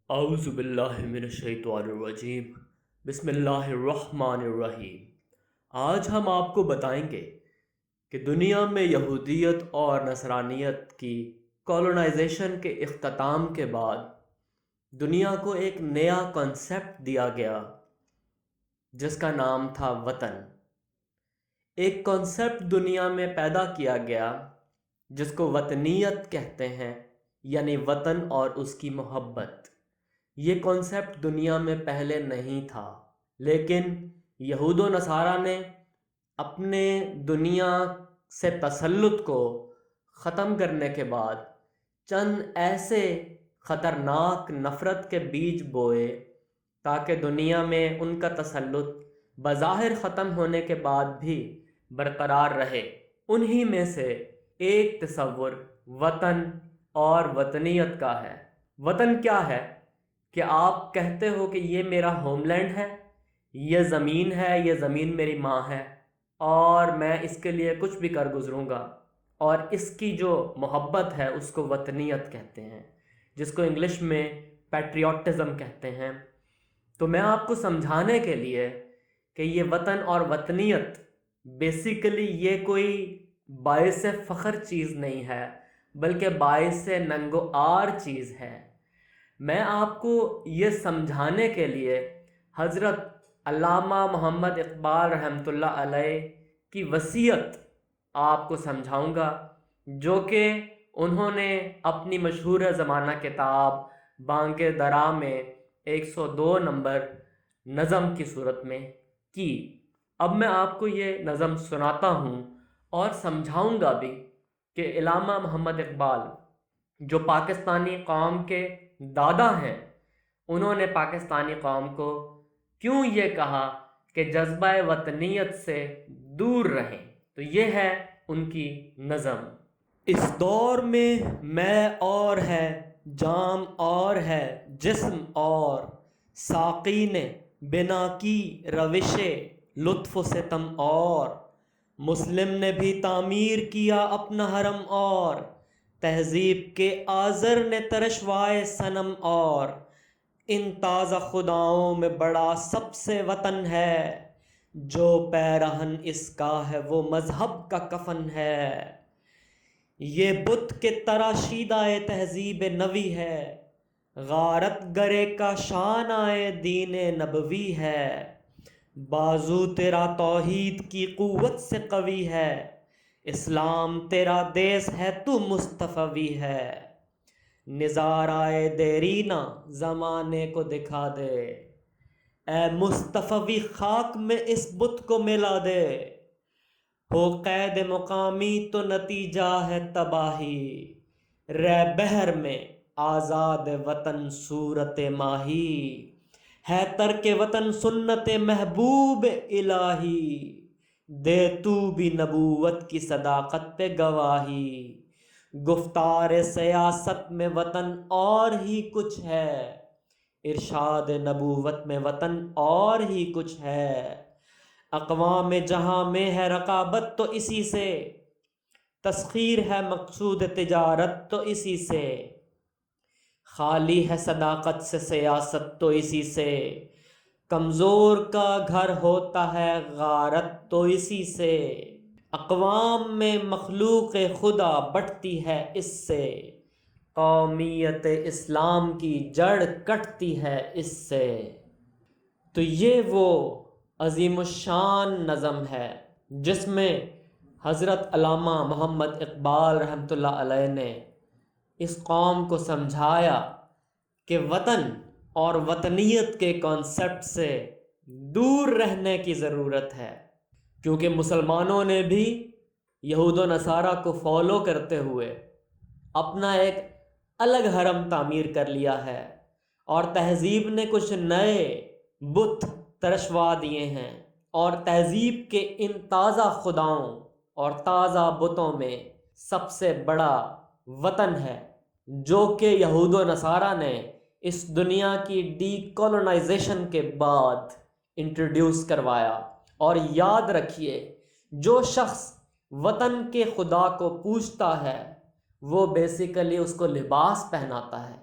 اعوذ باللہ من الشیطان الرجیم بسم اللہ الرحمن الرحیم۔ آج ہم آپ کو بتائیں گے کہ دنیا میں یہودیت اور نصرانیت کی کولونائزیشن کے اختتام کے بعد دنیا کو ایک نیا کنسیپٹ دیا گیا جس کا نام تھا وطن۔ ایک کنسیپٹ دنیا میں پیدا کیا گیا جس کو وطنیت کہتے ہیں، یعنی وطن اور اس کی محبت۔ یہ کنسیپٹ دنیا میں پہلے نہیں تھا، لیکن یہود و نصارہ نے اپنے دنیا سے تسلط کو ختم کرنے کے بعد چند ایسے خطرناک نفرت کے بیج بوئے تاکہ دنیا میں ان کا تسلط بظاہر ختم ہونے کے بعد بھی برقرار رہے۔ انہی میں سے ایک تصور وطن اور وطنیت کا ہے۔ وطن کیا ہے کہ آپ کہتے ہو کہ یہ میرا ہوم لینڈ ہے، یہ زمین ہے، یہ زمین میری ماں ہے اور میں اس کے لیے کچھ بھی کر گزروں گا، اور اس کی جو محبت ہے اس کو وطنیت کہتے ہیں، جس کو انگلش میں پیٹریوٹزم کہتے ہیں۔ تو میں آپ کو سمجھانے کے لیے کہ یہ وطن اور وطنیت بیسیکلی یہ کوئی باعث فخر چیز نہیں ہے، بلکہ باعث ننگ و عار چیز ہے۔ میں آپ کو یہ سمجھانے کے لیے حضرت علامہ محمد اقبال رحمۃ اللہ علیہ کی وصیت آپ کو سمجھاؤں گا، جو کہ انہوں نے اپنی مشہور زمانہ کتاب بانگ درا میں 102 نمبر نظم کی صورت میں کی۔ اب میں آپ کو یہ نظم سناتا ہوں اور سمجھاؤں گا بھی کہ علامہ محمد اقبال جو پاکستانی قوم کے دادا ہیں، انہوں نے پاکستانی قوم کو کیوں یہ کہا کہ جذبہ وطنیت سے دور رہیں۔ تو یہ ہے ان کی نظم۔ اس دور میں اور ہے، جام اور ہے، جسم اور ساقی نے بنا کی روش لطف و ستم اور مسلم نے بھی تعمیر کیا اپنا حرم اور تہذیب کے آزر نے ترشوائے صنم اور ان تازہ خداؤں میں بڑا سب سے وطن ہے، جو پیرہن اس کا ہے وہ مذہب کا کفن ہے۔ یہ بت کے تراشیدہ تہذیب نوی ہے، غارت گرے کا شانہ دین نبوی ہے۔ بازو تیرا توحید کی قوت سے قوی ہے، اسلام تیرا دیس ہے تو مصطفی ہے۔ نظارۂ دیرینہ زمانے کو دکھا دے، اے مصطفی خاک میں اس بت کو ملا دے۔ ہو قید مقامی تو نتیجہ ہے تباہی، رہ بحر میں آزاد وطن صورت ماہی۔ ہے ترک وطن سنت محبوب الہی، دے تو بھی نبوت کی صداقت پہ گواہی۔ گفتار سیاست میں وطن اور ہی کچھ ہے، ارشاد نبوت میں وطن اور ہی کچھ ہے۔ اقوام جہاں میں ہے رقابت تو اسی سے، تسخیر ہے مقصود تجارت تو اسی سے۔ خالی ہے صداقت سے سیاست تو اسی سے، کمزور کا گھر ہوتا ہے غارت تو اسی سے۔ اقوام میں مخلوق خدا بٹتی ہے اس سے، قومیت اسلام کی جڑ کٹتی ہے اس سے۔ تو یہ وہ عظیم الشان نظم ہے جس میں حضرت علامہ محمد اقبال رحمۃ اللہ علیہ نے اس قوم کو سمجھایا کہ وطن اور وطنیت کے کانسیپٹ سے دور رہنے کی ضرورت ہے، کیونکہ مسلمانوں نے بھی یہود و نصارہ کو فالو کرتے ہوئے اپنا ایک الگ حرم تعمیر کر لیا ہے، اور تہذیب نے کچھ نئے بت ترشوا دیے ہیں، اور تہذیب کے ان تازہ خداؤں اور تازہ بتوں میں سب سے بڑا وطن ہے، جو کہ یہود و نصارہ نے اس دنیا کی ڈی کولونائزیشن کے بعد انٹروڈیوس کروایا۔ اور یاد رکھیے، جو شخص وطن کے خدا کو پوجتا ہے وہ بیسیکلی اس کو لباس پہناتا ہے،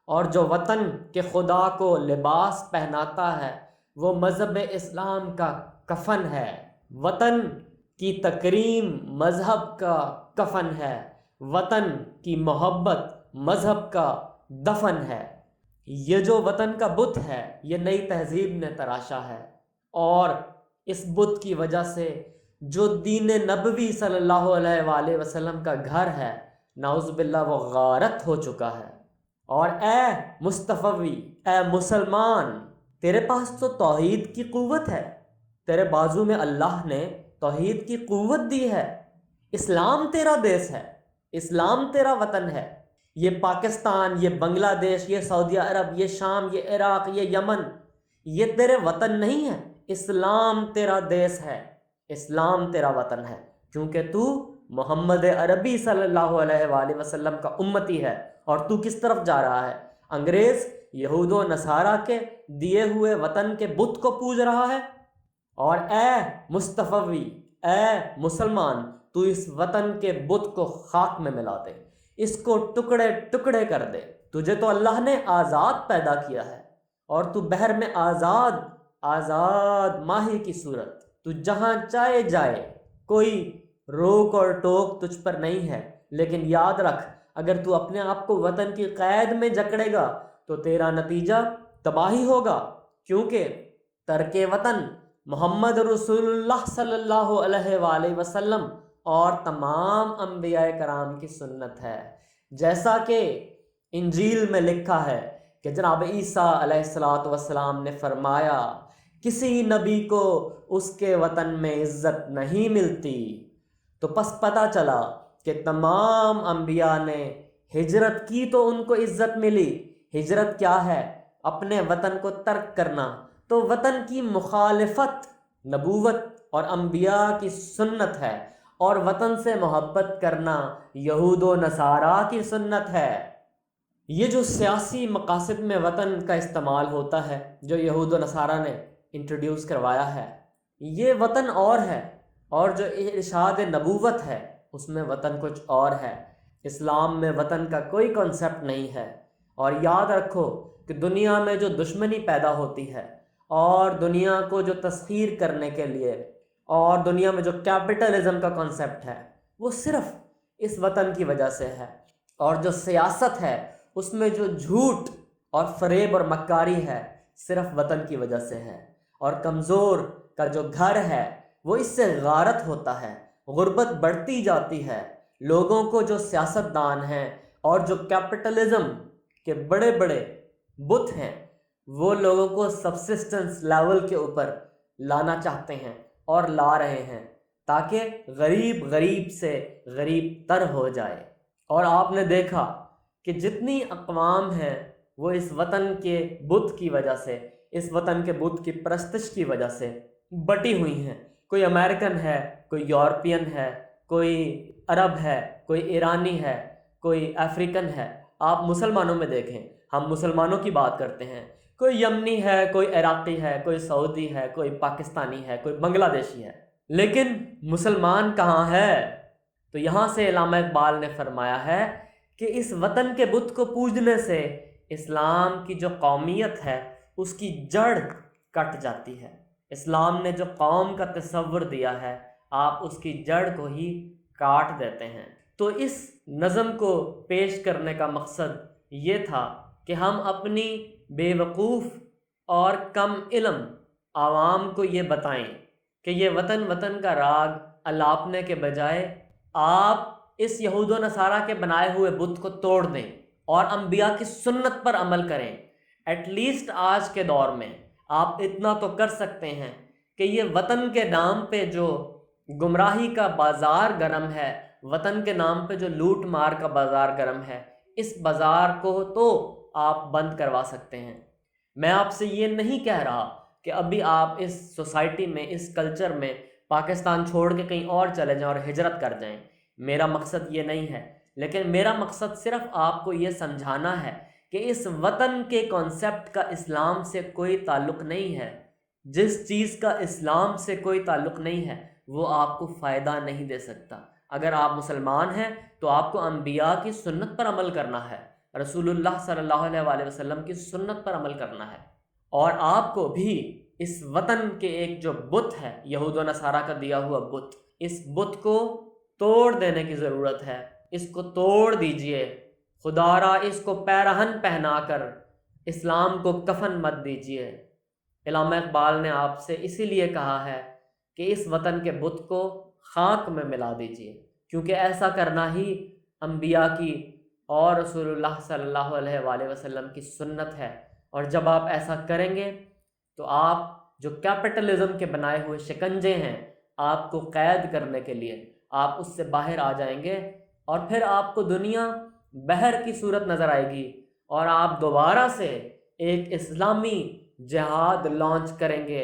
اور جو وطن کے خدا کو لباس پہناتا ہے وہ مذہب اسلام کا کفن ہے۔ وطن کی تکریم مذہب کا کفن ہے، وطن کی محبت مذہب کا دفن ہے۔ یہ جو وطن کا بت ہے یہ نئی تہذیب نے تراشا ہے، اور اس بت کی وجہ سے جو دین نبوی صلی اللہ علیہ وآلہ وسلم کا گھر ہے، نعوذ باللہ وہ غارت ہو چکا ہے۔ اور اے مصطفی، اے مسلمان، تیرے پاس تو توحید کی قوت ہے، تیرے بازو میں اللہ نے توحید کی قوت دی ہے۔ اسلام تیرا دیس ہے، اسلام تیرا وطن ہے۔ یہ پاکستان، یہ بنگلہ دیش، یہ سعودی عرب، یہ شام، یہ عراق، یہ یمن، یہ تیرے وطن نہیں ہے۔ اسلام تیرا دیس ہے، اسلام تیرا وطن ہے، کیونکہ تو محمد عربی صلی اللہ علیہ وآلہ وسلم کا امتی ہے۔ اور تو کس طرف جا رہا ہے؟ انگریز یہود و نصارہ کے دیے ہوئے وطن کے بت کو پوج رہا ہے۔ اور اے مصطفی، اے مسلمان، تو اس وطن کے بت کو خاک میں ملا دے، اس کو ٹکڑے ٹکڑے کر دے۔ تجھے تو اللہ نے آزاد پیدا کیا ہے، اور تو بحر میں آزاد آزاد ماہی کی صورت، تو جہاں چاہے جائے، کوئی روک اور ٹوک تجھ پر نہیں ہے۔ لیکن یاد رکھ، اگر تو اپنے آپ کو وطن کی قید میں جکڑے گا تو تیرا نتیجہ تباہی ہوگا، کیونکہ ترک وطن محمد رسول اللہ صلی اللہ علیہ وآلہ وسلم اور تمام انبیاء کرام کی سنت ہے۔ جیسا کہ انجیل میں لکھا ہے کہ جناب عیسیٰ علیہ السلام نے فرمایا، کسی نبی کو اس کے وطن میں عزت نہیں ملتی۔ تو پس پتہ چلا کہ تمام انبیاء نے ہجرت کی تو ان کو عزت ملی۔ ہجرت کیا ہے؟ اپنے وطن کو ترک کرنا۔ تو وطن کی مخالفت نبوت اور انبیاء کی سنت ہے، اور وطن سے محبت کرنا یہود و نصارہ کی سنت ہے۔ یہ جو سیاسی مقاصد میں وطن کا استعمال ہوتا ہے، جو یہود و نصارہ نے انٹروڈیوس کروایا ہے، یہ وطن اور ہے، اور جو ارشاد نبوت ہے اس میں وطن کچھ اور ہے۔ اسلام میں وطن کا کوئی کنسپٹ نہیں ہے۔ اور یاد رکھو کہ دنیا میں جو دشمنی پیدا ہوتی ہے، اور دنیا کو جو تسخیر کرنے کے لیے، اور دنیا میں جو کیپٹلزم کا کنسپٹ ہے، وہ صرف اس وطن کی وجہ سے ہے۔ اور جو سیاست ہے اس میں جو جھوٹ اور فریب اور مکاری ہے، صرف وطن کی وجہ سے ہے۔ اور کمزور کا جو گھر ہے وہ اس سے غارت ہوتا ہے، غربت بڑھتی جاتی ہے۔ لوگوں کو جو سیاست دان ہیں اور جو کیپٹلزم کے بڑے بڑے بت ہیں، وہ لوگوں کو سبسسٹنس لیول کے اوپر لانا چاہتے ہیں اور لا رہے ہیں، تاکہ غریب غریب سے غریب تر ہو جائے۔ اور آپ نے دیکھا کہ جتنی اقوام ہیں وہ اس وطن کے بت کی وجہ سے، اس وطن کے بت کی پرستش کی وجہ سے بٹی ہوئی ہیں۔ کوئی امریکن ہے، کوئی یورپین ہے، کوئی عرب ہے، کوئی ایرانی ہے، کوئی افریقن ہے۔ آپ مسلمانوں میں دیکھیں، ہم مسلمانوں کی بات کرتے ہیں، کوئی یمنی ہے، کوئی عراقی ہے، کوئی سعودی ہے، کوئی پاکستانی ہے، کوئی بنگلہ دیشی ہے، لیکن مسلمان کہاں ہے؟ تو یہاں سے علامہ اقبال نے فرمایا ہے کہ اس وطن کے بت کو پوجنے سے اسلام کی جو قومیت ہے اس کی جڑ کٹ جاتی ہے۔ اسلام نے جو قوم کا تصور دیا ہے، آپ اس کی جڑ کو ہی کاٹ دیتے ہیں۔ تو اس نظم کو پیش کرنے کا مقصد یہ تھا کہ ہم اپنی بے وقوف اور کم علم عوام کو یہ بتائیں کہ یہ وطن وطن کا راگ الاپنے کے بجائے آپ اس یہود و نصارہ کے بنائے ہوئے بت کو توڑ دیں اور انبیاء کی سنت پر عمل کریں۔ ایٹ لیسٹ آج کے دور میں آپ اتنا تو کر سکتے ہیں کہ یہ وطن کے نام پہ جو گمراہی کا بازار گرم ہے، وطن کے نام پہ جو لوٹ مار کا بازار گرم ہے، اس بازار کو تو آپ بند کروا سکتے ہیں۔ میں آپ سے یہ نہیں کہہ رہا کہ ابھی آپ اس سوسائٹی میں، اس کلچر میں پاکستان چھوڑ کے کہیں اور چلے جائیں اور ہجرت کر جائیں، میرا مقصد یہ نہیں ہے۔ لیکن میرا مقصد صرف آپ کو یہ سمجھانا ہے کہ اس وطن کے کانسیپٹ کا اسلام سے کوئی تعلق نہیں ہے۔ جس چیز کا اسلام سے کوئی تعلق نہیں ہے وہ آپ کو فائدہ نہیں دے سکتا۔ اگر آپ مسلمان ہیں تو آپ کو انبیاء کی سنت پر عمل کرنا ہے، رسول اللہ صلی اللہ علیہ وسلم کی سنت پر عمل کرنا ہے۔ اور آپ کو بھی اس وطن کے ایک جو بت ہے، یہود و نصارہ کا دیا ہوا بت، اس بت کو توڑ دینے کی ضرورت ہے۔ اس کو توڑ دیجئے، خدا را اس کو پیرہن پہنا کر اسلام کو کفن مت دیجئے۔ علامہ اقبال نے آپ سے اسی لیے کہا ہے کہ اس وطن کے بت کو خاک میں ملا دیجئے، کیونکہ ایسا کرنا ہی انبیاء کی اور رسول اللہ صلی اللہ علیہ وآلہ وسلم کی سنت ہے۔ اور جب آپ ایسا کریں گے تو آپ جو کیپٹلزم کے بنائے ہوئے شکنجے ہیں آپ کو قید کرنے کے لیے، آپ اس سے باہر آ جائیں گے، اور پھر آپ کو دنیا بحر کی صورت نظر آئے گی، اور آپ دوبارہ سے ایک اسلامی جہاد لانچ کریں گے،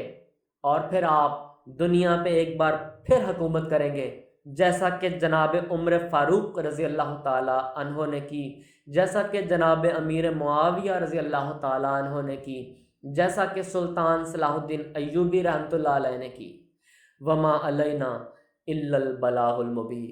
اور پھر آپ دنیا پہ ایک بار پھر حکومت کریں گے، جیسا کہ جناب عمر فاروق رضی اللہ تعالیٰ عنہ نے کی، جیسا کہ جناب امیر معاویہ رضی اللہ تعالیٰ عنہ نے کی، جیسا کہ سلطان صلاح الدین ایوبی رحمۃ اللہ علیہ نے کی۔ وما علینا الا البلاغ المبین۔